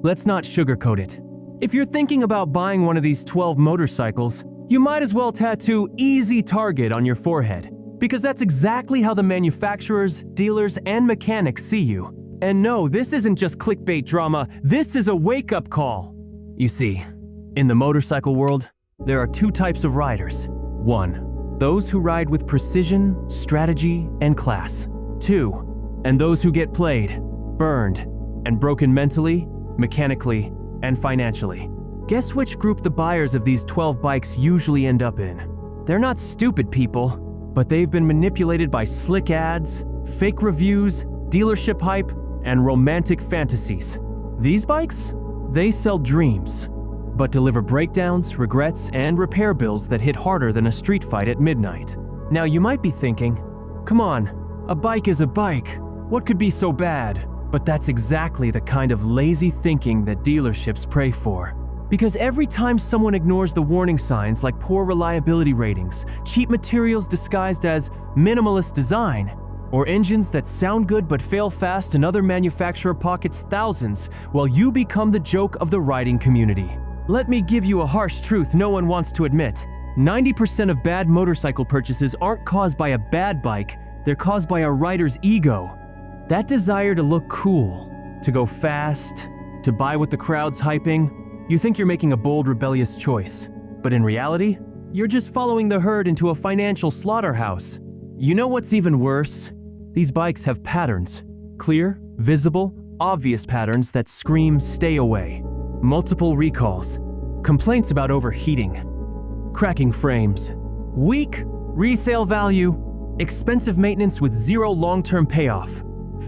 let's not sugarcoat it. If you're thinking about buying one of these 12 motorcycles, you might as well tattoo "Easy Target" on your forehead, because that's exactly how the manufacturers, dealers, and mechanics see you. And no, this isn't just clickbait drama, this is a wake-up call. You see, in the motorcycle world, there are two types of riders. 1. Those who ride with precision, strategy, and class. 2. And those who get played, burned, and broken mentally, mechanically, and financially. Guess which group the buyers of these 12 bikes usually end up in? They're not stupid people, but they've been manipulated by slick ads, fake reviews, dealership hype, and romantic fantasies. These bikes? They sell dreams, but deliver breakdowns, regrets, and repair bills that hit harder than a street fight at midnight. Now you might be thinking, come on, a bike is a bike. What could be so bad? But that's exactly the kind of lazy thinking that dealerships pray for. Because every time someone ignores the warning signs like poor reliability ratings, cheap materials disguised as minimalist design, or engines that sound good but fail fast, another manufacturer pockets thousands while you become the joke of the riding community. Let me give you a harsh truth no one wants to admit. 90% of bad motorcycle purchases aren't caused by a bad bike, they're caused by a rider's ego. That desire to look cool, to go fast, to buy what the crowd's hyping. You think you're making a bold, rebellious choice, but in reality, you're just following the herd into a financial slaughterhouse. You know what's even worse? These bikes have patterns. Clear, visible, obvious patterns that scream "stay away." Multiple recalls, complaints about overheating, cracking frames, weak resale value, expensive maintenance with zero long-term payoff,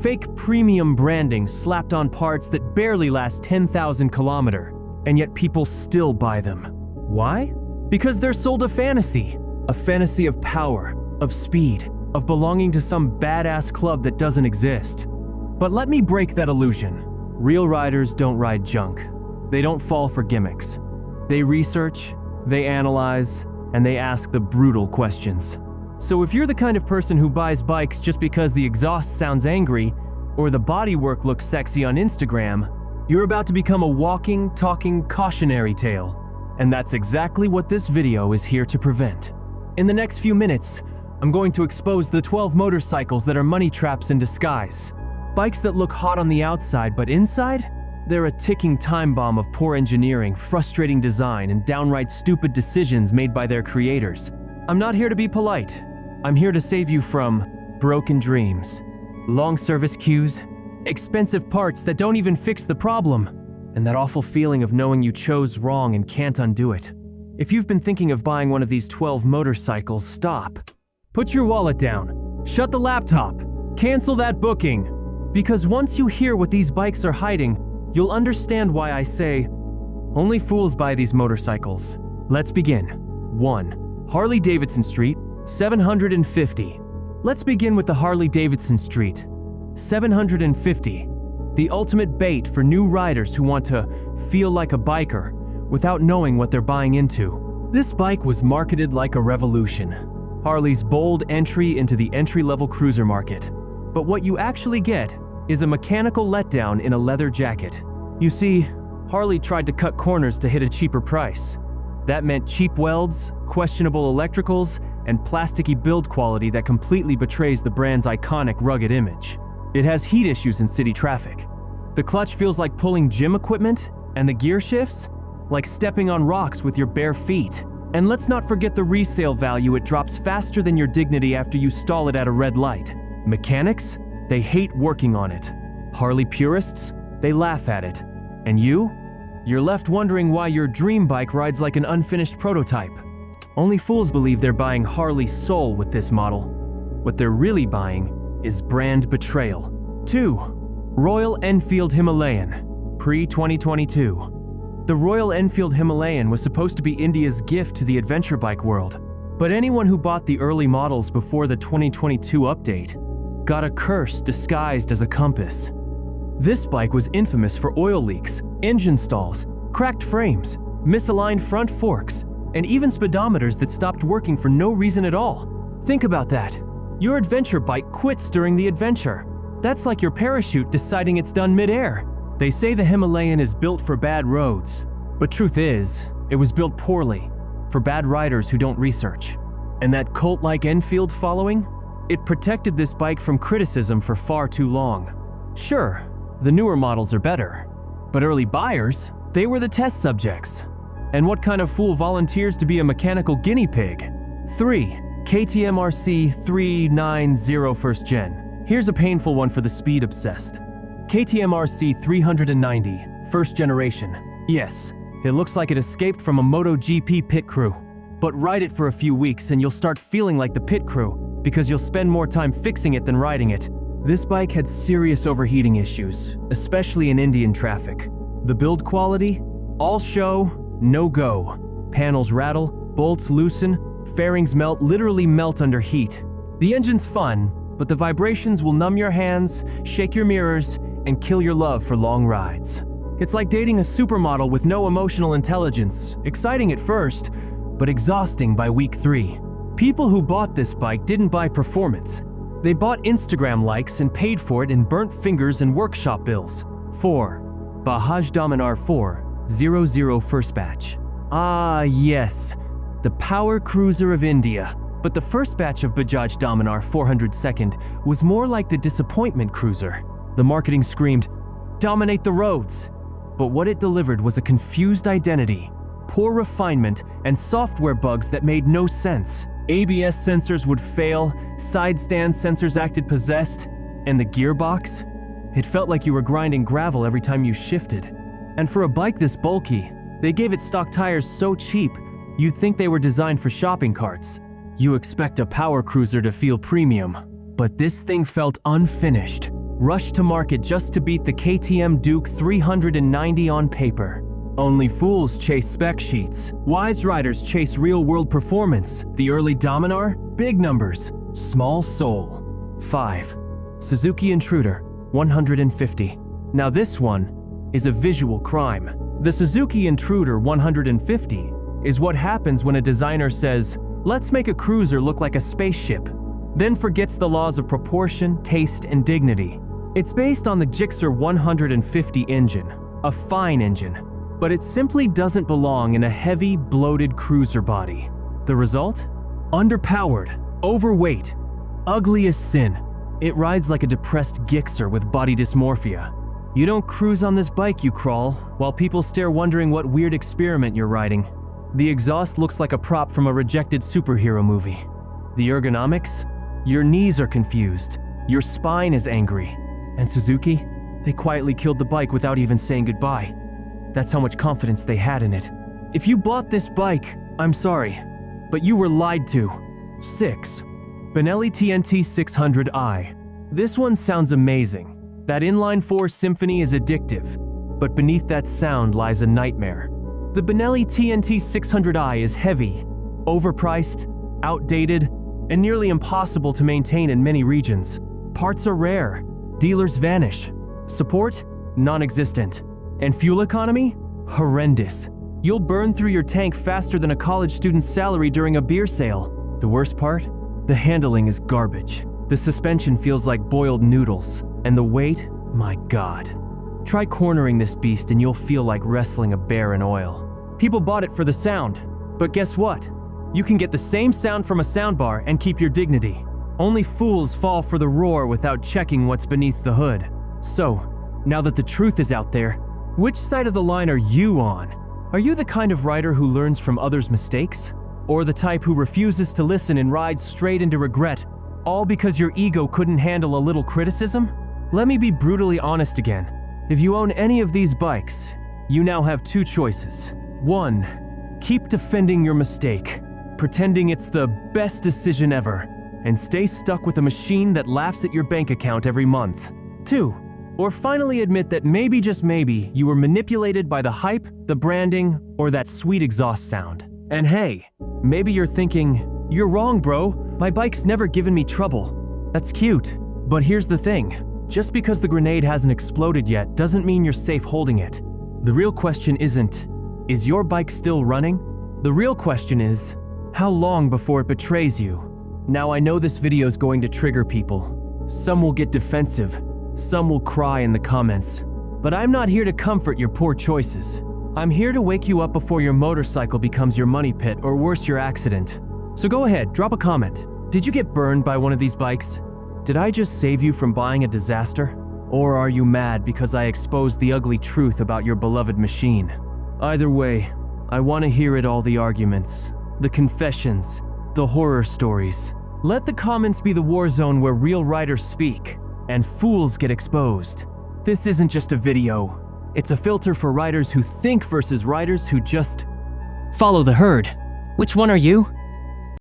fake premium branding slapped on parts that barely last 10,000 kilometers, and yet people still buy them. Why? Because they're sold a fantasy of power, of speed, of belonging to some badass club that doesn't exist. But let me break that illusion. Real riders don't ride junk. They don't fall for gimmicks. They research, they analyze, and they ask the brutal questions. So if you're the kind of person who buys bikes just because the exhaust sounds angry or the bodywork looks sexy on Instagram, you're about to become a walking, talking cautionary tale. And that's exactly what this video is here to prevent. In the next few minutes, I'm going to expose the 12 motorcycles that are money traps in disguise. Bikes that look hot on the outside, but inside? They're a ticking time bomb of poor engineering, frustrating design, and downright stupid decisions made by their creators. I'm not here to be polite. I'm here to save you from broken dreams, long service queues, expensive parts that don't even fix the problem, and that awful feeling of knowing you chose wrong and can't undo it. If you've been thinking of buying one of these 12 motorcycles, stop. Put your wallet down, shut the laptop, cancel that booking. Because once you hear what these bikes are hiding, you'll understand why I say, only fools buy these motorcycles. Let's begin. 1. Harley-Davidson Street, 750. Let's begin with the Harley-Davidson Street. 750. The ultimate bait for new riders who want to feel like a biker without knowing what they're buying into. This bike was marketed like a revolution. Harley's bold entry into the entry-level cruiser market. But what you actually get is a mechanical letdown in a leather jacket. You see, Harley tried to cut corners to hit a cheaper price. That meant cheap welds, questionable electricals, and plasticky build quality that completely betrays the brand's iconic rugged image. It has heat issues in city traffic. The clutch feels like pulling gym equipment, and the gear shifts like stepping on rocks with your bare feet. And let's not forget the resale value. It drops faster than your dignity after you stall it at a red light. Mechanics? They hate working on it. Harley purists? They laugh at it. And you're left wondering why your dream bike rides like an unfinished prototype. Only fools believe they're buying Harley's soul with this model. What they're really buying is brand betrayal. 2. Royal Enfield Himalayan, pre-2022. The Royal Enfield Himalayan was supposed to be India's gift to the adventure bike world. But anyone who bought the early models before the 2022 update got a curse disguised as a compass. This bike was infamous for oil leaks, engine stalls, cracked frames, misaligned front forks, and even speedometers that stopped working for no reason at all. Think about that. Your adventure bike quits during the adventure. That's like your parachute deciding it's done mid-air. They say the Himalayan is built for bad roads, but truth is, it was built poorly, for bad riders who don't research. And that cult-like Enfield following? It protected this bike from criticism for far too long. Sure, the newer models are better, but early buyers, they were the test subjects. And what kind of fool volunteers to be a mechanical guinea pig? 3. KTM RC 390 first gen. Here's a painful one for the speed obsessed. KTM RC 390, first generation. Yes, it looks like it escaped from a MotoGP pit crew. But ride it for a few weeks and you'll start feeling like the pit crew, because you'll spend more time fixing it than riding it. This bike had serious overheating issues, especially in Indian traffic. The build quality? All show, no go. Panels rattle, bolts loosen, fairings literally melt under heat. The engine's fun, but the vibrations will numb your hands, shake your mirrors, and kill your love for long rides. It's like dating a supermodel with no emotional intelligence, exciting at first, but exhausting by week 3. People who bought this bike didn't buy performance. They bought Instagram likes and paid for it in burnt fingers and workshop bills. 4. Bajaj Dominar 400 first batch. Ah yes, the power cruiser of India. But the first batch of Bajaj Dominar 400 second was more like the disappointment cruiser. The marketing screamed, "Dominate the roads!" But what it delivered was a confused identity, poor refinement, and software bugs that made no sense. ABS sensors would fail, side stand sensors acted possessed, and the gearbox? It felt like you were grinding gravel every time you shifted. And for a bike this bulky, they gave it stock tires so cheap, you'd think they were designed for shopping carts. You expect a power cruiser to feel premium, but this thing felt unfinished, rushed to market just to beat the KTM Duke 390 on paper. Only fools chase spec sheets. Wise riders chase real-world performance. The early Dominar? Big numbers. Small soul. 5. Suzuki Intruder 150. Now this one is a visual crime. The Suzuki Intruder 150 is what happens when a designer says, "Let's make a cruiser look like a spaceship," then forgets the laws of proportion, taste, and dignity. It's based on the Gixxer 150 engine, a fine engine, but it simply doesn't belong in a heavy, bloated cruiser body. The result? Underpowered, overweight, ugly as sin. It rides like a depressed Gixxer with body dysmorphia. You don't cruise on this bike, you crawl, while people stare wondering what weird experiment you're riding. The exhaust looks like a prop from a rejected superhero movie. The ergonomics? Your knees are confused. Your spine is angry. And Suzuki? They quietly killed the bike without even saying goodbye. That's how much confidence they had in it. If you bought this bike, I'm sorry, but you were lied to. 6. Benelli TNT 600i. This one sounds amazing. That inline-4 symphony is addictive, but beneath that sound lies a nightmare. The Benelli TNT 600i is heavy, overpriced, outdated, and nearly impossible to maintain in many regions. Parts are rare, dealers vanish, support non-existent, and fuel economy horrendous. You'll burn through your tank faster than a college student's salary during a beer sale. The worst part? The handling is garbage. The suspension feels like boiled noodles, and the weight, my God. Try cornering this beast and you'll feel like wrestling a bear in oil. People bought it for the sound, but guess what? You can get the same sound from a soundbar and keep your dignity. Only fools fall for the roar without checking what's beneath the hood. So, now that the truth is out there, which side of the line are you on? Are you the kind of rider who learns from others' mistakes? Or the type who refuses to listen and rides straight into regret, all because your ego couldn't handle a little criticism? Let me be brutally honest again. If you own any of these bikes, you now have 2 choices. 1. Keep defending your mistake, pretending it's the best decision ever, and stay stuck with a machine that laughs at your bank account every month. 2. Or finally admit that maybe, just maybe, you were manipulated by the hype, the branding, or that sweet exhaust sound. And hey, maybe you're thinking, "You're wrong, bro. My bike's never given me trouble." That's cute, but here's the thing. Just because the grenade hasn't exploded yet doesn't mean you're safe holding it. The real question isn't, is your bike still running? The real question is, how long before it betrays you? Now I know this video is going to trigger people. Some will get defensive, some will cry in the comments. But I'm not here to comfort your poor choices. I'm here to wake you up before your motorcycle becomes your money pit or worse, your accident. So go ahead, drop a comment. Did you get burned by one of these bikes? Did I just save you from buying a disaster? Or are you mad because I exposed the ugly truth about your beloved machine? Either way, I want to hear it all, the arguments, the confessions, the horror stories. Let the comments be the war zone where real writers speak and fools get exposed. This isn't just a video. It's a filter for writers who think versus writers who just follow the herd. Which one are you?